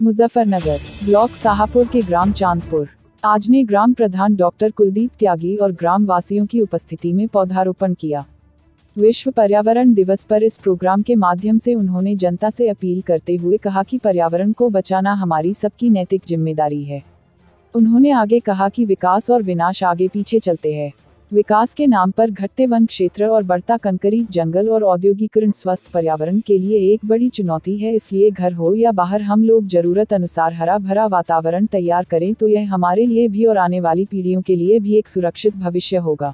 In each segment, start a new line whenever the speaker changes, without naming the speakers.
Muzaffarnagar block Shahpur के ग्राम चांदपुर आज ने ग्राम प्रधान डॉक्टर कुलदीप त्यागी और ग्राम वासियों की उपस्थिति में पौधारोपण किया। विश्व पर्यावरण दिवस पर इस प्रोग्राम के माध्यम से उन्होंने जनता से अपील करते हुए कहा कि पर्यावरण को बचाना हमारी सबकी नैतिक जिम्मेदारी है। उन्होंने आगे कहा कि विकास और विनाश आगे पीछे चलते हैं। विकास के नाम पर घटते वन क्षेत्र और बढ़ता कंकरीट जंगल और औद्योगिकरण स्वस्थ पर्यावरण के लिए एक बड़ी चुनौती है। इसलिए घर हो या बाहर हम लोग जरूरत अनुसार हरा भरा वातावरण तैयार करें तो यह हमारे लिए भी और आने वाली पीढ़ियों के लिए भी एक सुरक्षित भविष्य होगा।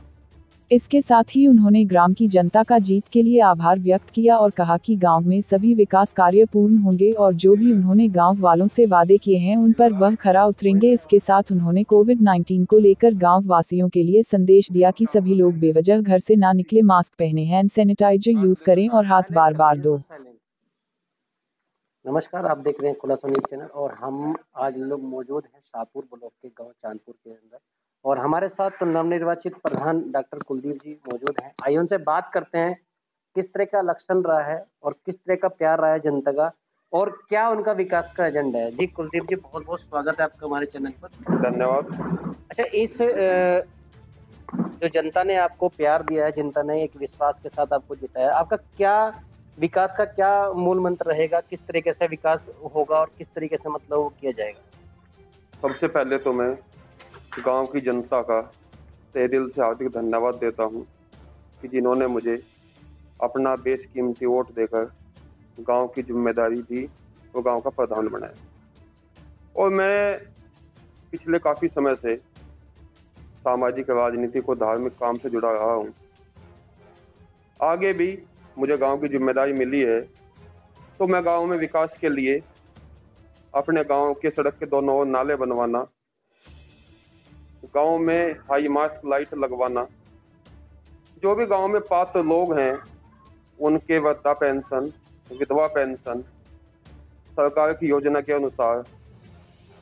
इसके साथ ही उन्होंने ग्राम की जनता का जीत के लिए आभार व्यक्त किया और कहा कि गांव में सभी विकास कार्य पूर्ण होंगे और जो भी उन्होंने गांव वालों से वादे किए हैं उन पर वह खरा उतरेंगे। इसके साथ उन्होंने कोविड-19 को लेकर गांव वासियों के लिए संदेश दिया कि सभी लोग बेवजह घर से ना निकले, मास्क पहने, हैंड सैनिटाइजर यूज करें और हाथ बार बार धो।
नमस्कार, आप देख रहे हैं खुला न्यूज़ चैनल और हम आज लोग मौजूद हैं शाहपुर ब्लॉक के गांव चांदपुर के अंदर और हमारे साथ तो नवनिर्वाचित प्रधान डॉक्टर कुलदीप जी मौजूद हैं। आइए उनसे बात करते हैं किस तरह का लक्षण रहा है और किस तरह का प्यार रहा है जनता का और क्या उनका विकास का एजेंडा है। जी कुलदीप जी, बहुत बहुत स्वागत है आपका हमारे चैनल पर।
धन्यवाद।
अच्छा, इस जो जनता ने आपको प्यार दिया है, जनता ने एक विश्वास के साथ आपको जिताया, आपका क्या विकास का क्या मूल मंत्र रहेगा, किस तरीके से विकास होगा और किस तरीके से मतलब वो किया जाएगा?
सबसे पहले तो मैं गांव की जनता का तहे दिल से हार्दिक धन्यवाद देता हूं कि जिन्होंने मुझे अपना बेशकीमती वोट देकर गांव की जिम्मेदारी दी वो गांव का प्रधान बनाया। और मैं पिछले काफ़ी समय से सामाजिक राजनीतिक और धार्मिक काम से जुड़ा रहा हूं। आगे भी मुझे गांव की जिम्मेदारी मिली है तो मैं गांव में विकास के लिए अपने गांव के सड़क के दोनों ओर नाले बनवाना, गांव में हाई मास्ट लाइट लगवाना, जो भी गांव में पात्र लोग हैं उनके वृद्धा पेंशन, विधवा पेंशन, सरकार की योजना के अनुसार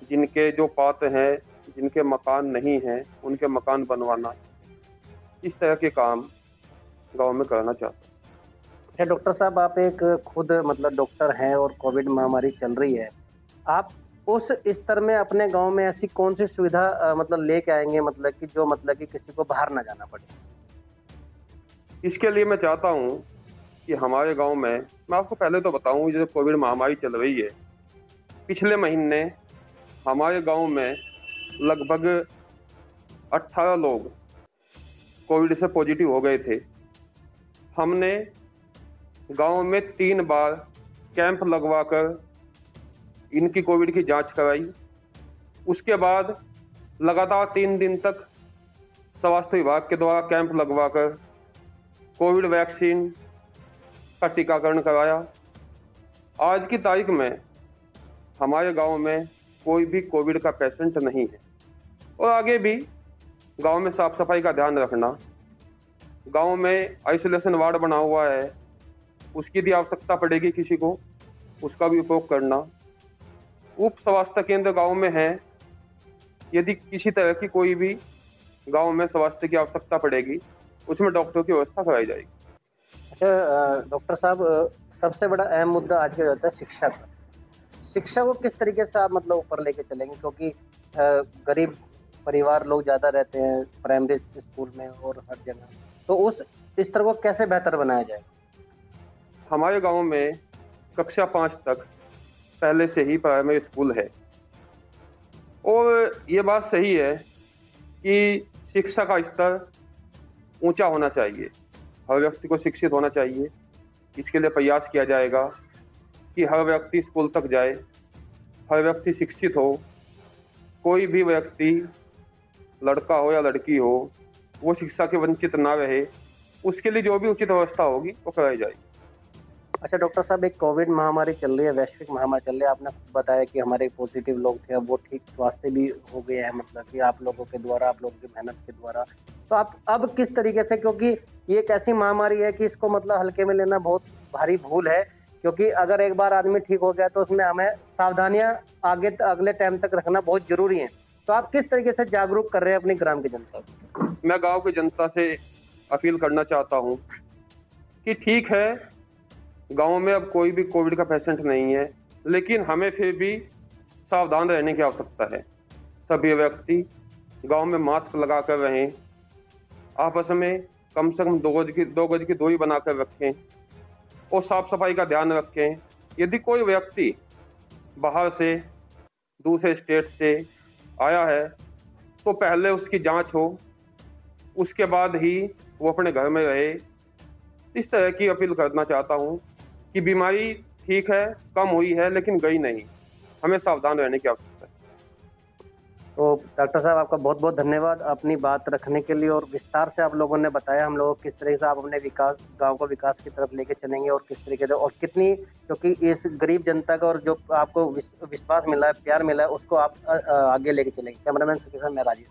जिनके जो पात्र हैं, जिनके मकान नहीं हैं, उनके मकान बनवाना, इस तरह के काम गांव में करना चाहता हूँ।
अच्छा डॉक्टर साहब, आप एक खुद मतलब डॉक्टर हैं और कोविड महामारी चल रही है, आप उस स्तर में अपने गांव में ऐसी कौन सी सुविधा मतलब लेके आएंगे, मतलब कि जो मतलब कि किसी को बाहर ना जाना पड़े?
इसके लिए मैं चाहता हूं कि हमारे गांव में, मैं आपको पहले तो बताऊं, जो कोविड महामारी चल रही है, पिछले महीने हमारे गांव में लगभग 18 लोग कोविड से पॉजिटिव हो गए थे। हमने गांव में 3 बार कैंप लगवाकर इनकी कोविड की जांच कराई। उसके बाद लगातार 3 दिन तक स्वास्थ्य विभाग के द्वारा कैंप लगवाकर कोविड वैक्सीन का टीकाकरण कराया। आज की तारीख में हमारे गांव में कोई भी कोविड का पेशेंट नहीं है। और आगे भी गांव में साफ सफाई का ध्यान रखना, गांव में आइसोलेशन वार्ड बना हुआ है, उसकी भी आवश्यकता पड़ेगी किसी को, उसका भी उपयोग करना। उप स्वास्थ्य केंद्र गांव में है, यदि किसी तरह की कोई भी गांव में स्वास्थ्य की आवश्यकता पड़ेगी उसमें डॉक्टर की व्यवस्था कराई जाएगी।
अच्छा डॉक्टर साहब, सबसे बड़ा अहम मुद्दा आज का होता है शिक्षा का। शिक्षा को किस तरीके से आप मतलब ऊपर लेके चलेंगे, क्योंकि गरीब परिवार लोग ज़्यादा रहते हैं प्राइमरी स्कूल में और हर जगह, तो उस स्तर को कैसे बेहतर बनाया जाए?
हमारे गांव में कक्षा 5 तक पहले से ही प्राइमरी स्कूल है और ये बात सही है कि शिक्षा का स्तर ऊंचा होना चाहिए, हर व्यक्ति को शिक्षित होना चाहिए। इसके लिए प्रयास किया जाएगा कि हर व्यक्ति स्कूल तक जाए, हर व्यक्ति शिक्षित हो। कोई भी व्यक्ति, लड़का हो या लड़की हो, वो शिक्षा के वंचित ना रहे, उसके लिए जो भी उचित व्यवस्था होगी वो कराई जाएगी।
अच्छा डॉक्टर साहब, एक कोविड महामारी चल रही है, वैश्विक महामारी चल रही है। आपने बताया कि हमारे पॉजिटिव लोग थे, अब वो ठीक स्वास्थ्य भी हो गए हैं, मतलब कि आप लोगों के द्वारा, आप लोगों की मेहनत के द्वारा। तो आप अब किस तरीके से, क्योंकि ये एक ऐसी महामारी है कि इसको मतलब हल्के में लेना बहुत भारी भूल है, क्योंकि अगर एक बार आदमी ठीक हो गया तो उसमें हमें सावधानियां अगले टाइम तक रखना बहुत जरूरी है। तो आप किस तरीके से जागरूक कर रहे हैं अपनी ग्राम की जनता को?
मैं गाँव की जनता से अपील करना चाहता हूँ कि ठीक है, गांव में अब कोई भी कोविड का पेशेंट नहीं है, लेकिन हमें फिर भी सावधान रहने की आवश्यकता है। सभी व्यक्ति गांव में मास्क लगाकर रहें, आपस में कम से कम 2 गज की दूरी बनाकर रखें और साफ सफाई का ध्यान रखें। यदि कोई व्यक्ति बाहर से, दूसरे स्टेट से आया है तो पहले उसकी जांच हो, उसके बाद ही वो अपने घर में रहे। इस तरह की अपील करना चाहता हूँ कि बीमारी ठीक है, कम हुई है, लेकिन गई नहीं। हमें सावधान रहने की आवश्यकता है।
तो डॉक्टर साहब आपका बहुत बहुत धन्यवाद अपनी बात रखने के लिए, और विस्तार से आप लोगों ने बताया हम लोगों को किस तरह से आप अपने विकास, गांव को विकास की तरफ लेके चलेंगे, और किस तरीके से, और कितनी, क्योंकि इस गरीब जनता का और जो आपको विश्वास मिला है, प्यार मिला है, उसको आप आगे लेके चलेंगे। कैमरामैन के साथ मैं राजेश।